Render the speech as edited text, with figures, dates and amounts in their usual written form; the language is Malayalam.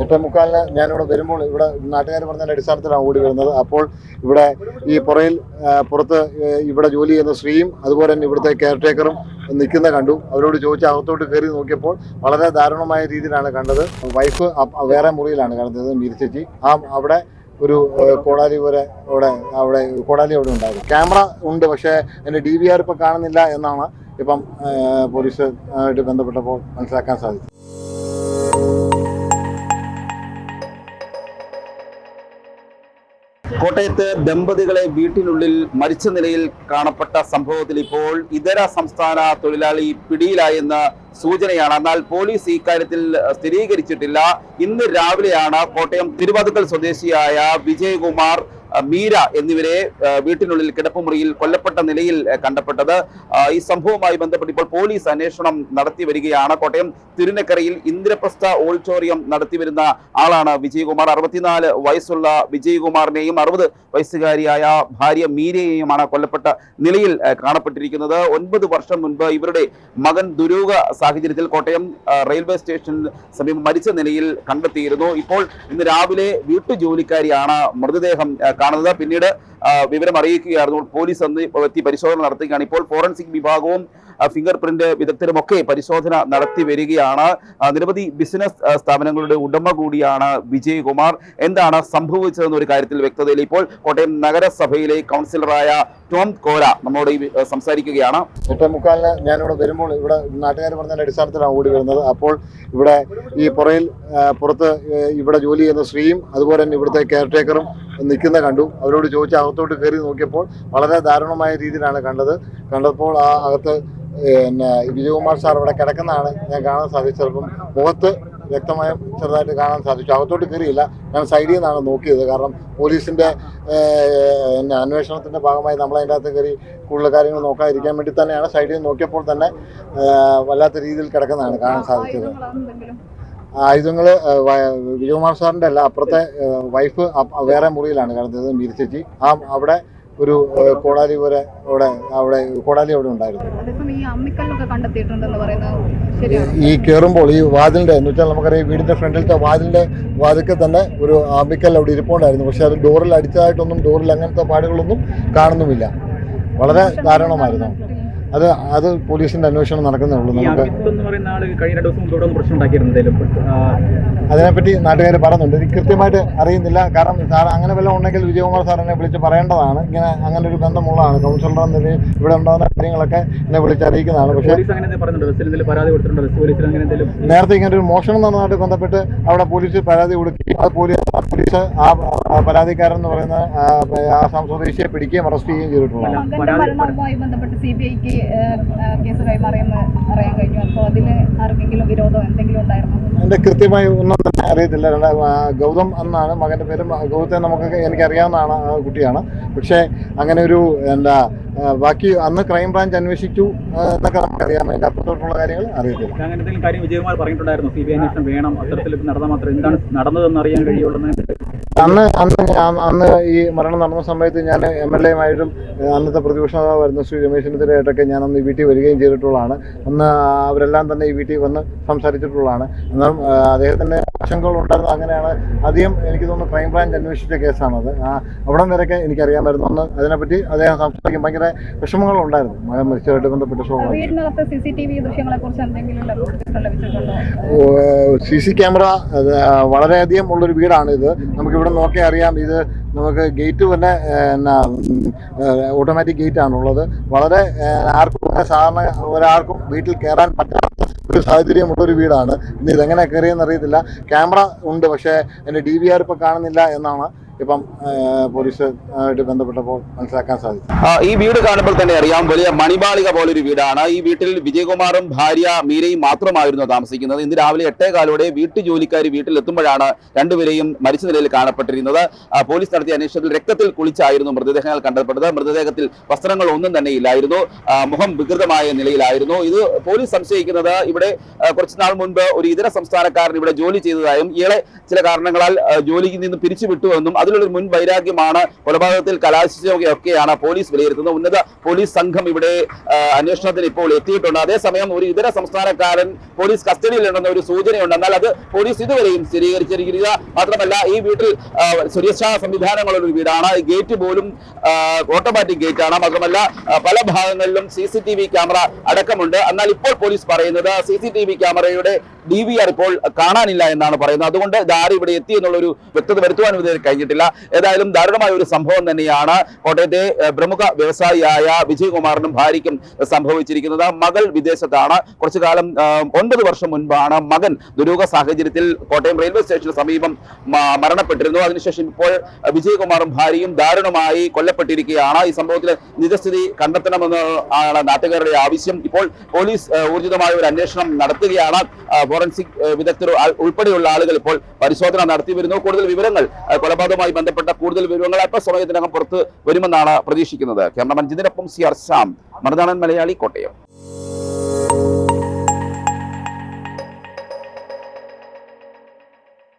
8:45 ഞാനിവിടെ വരുമ്പോൾ ഇവിടെ നാട്ടുകാർ പറഞ്ഞതിൻ്റെ അടിസ്ഥാനത്തിലാണ് ഓടി വരുന്നത്. അപ്പോൾ ഇവിടെ ഈ പുറത്ത് ഇവിടെ ജോലി ചെയ്യുന്ന സ്ത്രീയും അതുപോലെ തന്നെ ഇവിടുത്തെ കെയർടേക്കറും നിൽക്കുന്ന കണ്ടു. അവരോട് ചോദിച്ച് അകത്തോട്ട് കയറി നോക്കിയപ്പോൾ വളരെ ദാരുണമായ രീതിയിലാണ് കണ്ടത്. വൈഫ് വേറെ മുറിയിലാണ് കണ്ടത്, മീരിച്ചേച്ചി. അവിടെ ഒരു കോടാലി പോലെ അവിടെ ഉണ്ടായിരുന്നു. ക്യാമറ ഉണ്ട്, പക്ഷേ അതിൻ്റെ DVR ഇപ്പം കാണുന്നില്ല എന്നാണ് ഇപ്പം പോലീസ് ആയിട്ട് ബന്ധപ്പെട്ടപ്പോൾ മനസ്സിലാക്കാൻ സാധിച്ചത്. കോട്ടയത്ത് ദമ്പതികളെ വീട്ടിനുള്ളിൽ മരിച്ച നിലയിൽ കാണപ്പെട്ട സംഭവത്തിൽ ഇപ്പോൾ ഇതര സംസ്ഥാന തൊഴിലാളി പിടിയിലായെന്ന സൂചനയാണ്. എന്നാൽ പോലീസ് ഇക്കാര്യത്തിൽ സ്ഥിരീകരിച്ചിട്ടില്ല. ഇന്ന് രാവിലെയാണ് കോട്ടയം തിരുവാതുക്കൽ സ്വദേശിയായ വിജയകുമാർ, മീര എന്നിവരെ വീട്ടിനുള്ളിൽ കിടപ്പുമുറിയിൽ കൊല്ലപ്പെട്ട നിലയിൽ കണ്ടപ്പെട്ടത്. ഈ സംഭവവുമായി ബന്ധപ്പെട്ട് ഇപ്പോൾ പോലീസ് അന്വേഷണം നടത്തി വരികയാണ്. കോട്ടയം തിരുനക്കരയിൽ ഇന്ദ്രപ്രസ്ഥ ഓഡിറ്റോറിയം നടത്തിവരുന്ന ആളാണ് വിജയകുമാർ. 64 വയസ്സുള്ള വിജയകുമാറിനെയും 60 വയസ്സുകാരിയായ ഭാര്യ മീരയെയുമാണ് കൊല്ലപ്പെട്ട നിലയിൽ കാണപ്പെട്ടിരിക്കുന്നത്. 9 വർഷം മുൻപ് ഇവരുടെ മകൻ ദുരൂഹ സാഹചര്യത്തിൽ കോട്ടയം റെയിൽവേ സ്റ്റേഷന് സമീപം മരിച്ച നിലയിൽ കണ്ടെത്തിയിരുന്നു. ഇപ്പോൾ ഇന്ന് രാവിലെ വീട്ടുജോലിക്കാരിയാണ് മൃതദേഹം കാണുന്നത്. പിന്നീട് വിവരം അറിയിക്കുകയായിരുന്നു. പോലീസ് എത്തി പരിശോധന നടത്തുകയാണ്. ഇപ്പോൾ ഫോറൻസിക് വിഭാഗവും ഫിംഗർ പ്രിന്റ് വിദഗ്ധരുമൊക്കെ പരിശോധന നടത്തി വരികയാണ്. നിരവധി ബിസിനസ് സ്ഥാപനങ്ങളുടെ ഉടമ കൂടിയാണ് വിജയകുമാർ. എന്താണ് സംഭവിച്ചതെന്ന ഒരു കാര്യത്തിൽ വ്യക്തതയില്ല. ഇപ്പോൾ കോട്ടയം നഗരസഭയിലെ കൗൺസിലറായ ടോം കോല നമ്മോട് സംസാരിക്കുകയാണ്. 8:45 ഞാനിവിടെ വരുമ്പോൾ ഇവിടെ നാട്ടുകാർ പറഞ്ഞതിൻ്റെ അടിസ്ഥാനത്തിലാണ് ഓടി വരുന്നത്. അപ്പോൾ ഇവിടെ ഈ പുറത്ത് ഇവിടെ ജോലി ചെയ്യുന്ന സ്ത്രീയും അതുപോലെ തന്നെ ഇവിടുത്തെ കെയർടേക്കറും നിൽക്കുന്ന കണ്ടു. അവരോട് ചോദിച്ച് അകത്തോട്ട് കയറി നോക്കിയപ്പോൾ വളരെ ദാരുണമായ രീതിയിലാണ് കണ്ടപ്പോൾ ആ അകത്ത് വിജയകുമാർ സാർ ഇവിടെ കിടക്കുന്നതാണ് ഞാൻ കാണാൻ സാധിച്ചത്. അപ്പം മുഖത്ത് വ്യക്തമായ ചെറുതായിട്ട് കാണാൻ സാധിച്ചു. അകത്തോട്ട് കയറിയില്ല, ഞാൻ സൈഡിൽ നിന്നാണ് നോക്കിയത്. കാരണം പോലീസിൻ്റെ അന്വേഷണത്തിൻ്റെ ഭാഗമായി നമ്മളതിൻ്റെ അകത്ത് കയറി കൂടുതൽ കാര്യങ്ങൾ നോക്കാതിരിക്കാൻ വേണ്ടി തന്നെയാണ് സൈഡിൽ നോക്കിയപ്പോൾ തന്നെ വല്ലാത്ത രീതിയിൽ കിടക്കുന്നതാണ് കാണാൻ സാധിച്ചത്. ആയുധങ്ങൾ വിജയകുമാർ സാറിൻ്റെ അല്ല, അപ്പുറത്തെ വൈഫ് വേറെ മുറിയിലാണ് കിടന്നത്, മീരിച്ചേച്ചി. അവിടെ ഒരു കോടാലി പോലെ അവിടെ ഉണ്ടായിരുന്നു. ഈ കയറുമ്പോൾ ഈ വാതിലിൻ്റെ എന്ന് വെച്ചാൽ നമുക്കറിയാം വീടിൻ്റെ ഫ്രണ്ടിലത്തെ വാതിൽക്ക് തന്നെ ഒരു അമ്മിക്കൽ അവിടെ ഇരിപ്പുണ്ടായിരുന്നു. പക്ഷെ അത് ഡോറിൽ അടിച്ചതായിട്ടൊന്നും ഡോറിൽ അങ്ങനത്തെ പാടുകളൊന്നും കാണുന്നുമില്ല. വളരെ ദാരുണമായിരുന്നു. അത് പോലീസിന്റെ അന്വേഷണം നടക്കുന്നേ ഉള്ളൂ. അതിനെപ്പറ്റി നാട്ടുകാർ പറയുന്നുണ്ട്. എനിക്ക് കൃത്യമായിട്ട് അറിയുന്നില്ല. കാരണം സാർ അങ്ങനെ വല്ല ഉണ്ടെങ്കിൽ വിജയകുമാർ സാറിനെ വിളിച്ച് പറയേണ്ടതാണ്. അങ്ങനെ ഒരു ബന്ധമുള്ളതാണ്. കൗൺസിലർ എന്ന നിലയിൽ ഇവിടെ ഉണ്ടാകുന്ന കാര്യങ്ങളൊക്കെ എന്നെ വിളിച്ചറിയിക്കുന്നതാണ്. പക്ഷേ നേരത്തെ ഇങ്ങനെ ഒരു മോഷണം നടന്നതായിട്ട് ബന്ധപ്പെട്ട് അവിടെ പോലീസ് പരാതി കൊടുക്കുകയും അത് പോലീസ് ആ പരാതിക്കാരൻ എന്ന് പറയുന്ന ആസാം സ്വദേശിയെ പിടിക്കുകയും അറസ്റ്റ് ചെയ്യുകയും ചെയ്തിട്ടുള്ളതാണ്. അതിന്റെ കൃത്യമായി ഒന്നും തന്നെ അറിയത്തില്ല. ഗൗതം എന്നാണ് മകന്റെ പേര്. ഗൗതത്തെ എനിക്കറിയാവുന്നതാണ്, ആ കുട്ടിയാണ്. പക്ഷേ അങ്ങനെ ഒരു ബാക്കി അന്ന് ക്രൈം ബ്രാഞ്ച് അന്വേഷിച്ചു എന്നൊക്കെ നമുക്കറിയാം. അതിന്റെ അപ്പുറത്തോട്ടുള്ള കാര്യങ്ങൾ അറിയത്തില്ല. അന്ന് ഈ മരണം നടന്ന സമയത്ത് ഞാൻ MLA ആയിട്ടും അന്നത്തെ പ്രതിപക്ഷ നേതാവായിരുന്ന ശ്രീ രമേശ് ചെന്നിത്തലയായിട്ടൊക്കെ ഞാൻ അന്ന് ഈ വീട്ടിൽ വരികയും ചെയ്തിട്ടുള്ളതാണ്. അന്ന് അവരെല്ലാം തന്നെ ഈ വീട്ടിൽ വന്ന് സംസാരിച്ചിട്ടുള്ളതാണ്. എന്നാലും അദ്ദേഹത്തിൻ്റെ ആശങ്കകളുണ്ടായിരുന്നു. അങ്ങനെയാണ് അധികം എനിക്ക് തോന്നുന്നു ക്രൈം ബ്രാഞ്ച് അന്വേഷിച്ച കേസാണത്. അവിടം വരെയൊക്കെ എനിക്കറിയാമായിരുന്നു. അന്ന് അതിനെപ്പറ്റി അദ്ദേഹം സംസാരിക്കും ഭയങ്കര വിഷമങ്ങളുണ്ടായിരുന്നു മകൻ മരിച്ചതായിട്ട് ബന്ധപ്പെട്ട CC ക്യാമറ വളരെയധികം ഉള്ളൊരു വീടാണിത്. നമുക്കിവിടെ നോക്കിയാൽ അറിയാം. ഇത് നമുക്ക് ഗേറ്റ് തന്നെ ഓട്ടോമാറ്റിക് ഗേറ്റ് ആണുള്ളത്. വളരെ സാധാരണ ഒരാൾക്കും വീട്ടിൽ കയറാൻ പറ്റാത്ത ഒരു സാഹചര്യമുള്ളൊരു വീടാണ്. ഇനി ഇതെങ്ങനെ കയറിയെന്ന് അറിയത്തില്ല. ക്യാമറ ഉണ്ട്, പക്ഷേ അതിൻ്റെ DVR ഇപ്പം കാണുന്നില്ല എന്നാണ് ഇപ്പം പോലീസ് ആയിട്ട് ബന്ധപ്പെട്ടപ്പോൾ മനസ്സിലാക്കാൻ സാധിച്ചു. ഈ വീട് കാണുമ്പോൾ തന്നെ അറിയാം, വലിയ മണിമാളിക പോലൊരു വീടാണ്. ഈ വീട്ടിൽ വിജയകുമാറും ഭാര്യ മീരയും മാത്രമായിരുന്നു താമസിക്കുന്നത്. ഇന്ന് രാവിലെ 8:15 വീട്ടുജോലിക്കാർ വീട്ടിലെത്തുമ്പോഴാണ് രണ്ടുപേരെയും മരിച്ച നിലയിൽ കാണപ്പെട്ടിരുന്നത്. പോലീസ് നടത്തിയ അന്വേഷണത്തിൽ രക്തത്തിൽ കുളിച്ചായിരുന്നു മൃതദേഹങ്ങൾ കണ്ടെത്തപ്പെട്ടത്. മൃതദേഹത്തിൽ വസ്ത്രങ്ങൾ ഒന്നും തന്നെ ഇല്ലായിരുന്നു. മുഖം വികൃതമായ നിലയിലായിരുന്നു. ഇത് പോലീസ് സംശയിക്കുന്നത് ഇവിടെ കുറച്ചുനാൾ മുൻപ് ഒരു ഇതര സംസ്ഥാനക്കാരൻ ഇവിടെ ജോലി ചെയ്തതായും ഇയാളെ ചില കാരണങ്ങളാൽ ജോലിയിൽ നിന്ന് പിരിച്ചുവിട്ടുവെന്നും അതിലൊരു മുൻ വൈരാഗ്യമാണ് കൊലപാതകത്തിൽ കലാശിച്ചൊക്കെയാണ് പോലീസ് വിലയിരുത്തുന്നത്. ഉന്നത പോലീസ് സംഘം ഇവിടെ അന്വേഷണത്തിന് ഇപ്പോൾ എത്തിയിട്ടുണ്ട്. അതേസമയം ഒരു ഇതര സംസ്ഥാനക്കാരൻ പോലീസ് കസ്റ്റഡിയിലുണ്ടെന്ന ഒരു സൂചനയുണ്ട്. എന്നാൽ അത് പോലീസ് ഇതുവരെയും സ്ഥിരീകരിച്ചിരിക്കുക മാത്രമല്ല, ഈ വീട്ടിൽ സുരക്ഷാ സംവിധാനങ്ങളുള്ള ഒരു വീടാണ്. ഗേറ്റ് പോലും ഓട്ടോമാറ്റിക് ഗേറ്റ് ആണ്. മാത്രമല്ല പല ഭാഗങ്ങളിലും CCTV ക്യാമറ അടക്കമുണ്ട്. എന്നാൽ ഇപ്പോൾ പോലീസ് പറയുന്നത് CCTV ക്യാമറയുടെ DVR ഇപ്പോൾ കാണാനില്ല എന്നാണ് പറയുന്നത്. അതുകൊണ്ട് ഇതാര് ഇവിടെ എത്തി എന്നുള്ളൊരു വ്യക്തത വരുത്തുവാനും ഇതുവരെ കഴിഞ്ഞിട്ടില്ല. ഏതായാലും ദാരുണമായ ഒരു സംഭവം തന്നെയാണ് കോട്ടയത്തെ പ്രമുഖ വ്യവസായിയായ വിജയകുമാറിനും ഭാര്യയ്ക്കും സംഭവിച്ചിരിക്കുന്നത്. മകൾ വിദേശത്താണ്. കുറച്ചു കാലം 9 വർഷം മുൻപാണ് മകൻ ദുരൂഹ സാഹചര്യത്തിൽ കോട്ടയം റെയിൽവേ സ്റ്റേഷന് സമീപം മരണപ്പെട്ടിരുന്നു. അതിനുശേഷം ഇപ്പോൾ വിജയകുമാറും ഭാര്യയും ദാരുണമായി കൊല്ലപ്പെട്ടിരിക്കുകയാണ്. ഈ സംഭവത്തിൽ നിജസ്ഥിതി കണ്ടെത്തണമെന്ന് ആണ് നാട്ടുകാരുടെ ആവശ്യം. ഇപ്പോൾ പോലീസ് ഊർജിതമായ ഒരു അന്വേഷണം നടത്തുകയാണ്. ഫോറൻസിക് വിദഗ്ധർ ഉൾപ്പെടെയുള്ള ആളുകൾ ഇപ്പോൾ പരിശോധന നടത്തി വരുന്നു. കൂടുതൽ വിവരങ്ങൾ, കൊലപാതകവുമായി ബന്ധപ്പെട്ട കൂടുതൽ വിവരങ്ങൾ അല്പസമയത്തിനകം പുറത്ത് വരുമെന്നാണ് പ്രതീക്ഷിക്കുന്നത്. Cameraman ജിതിനൊപ്പം CR Shyam, Marunadan Malayali, Kottayam.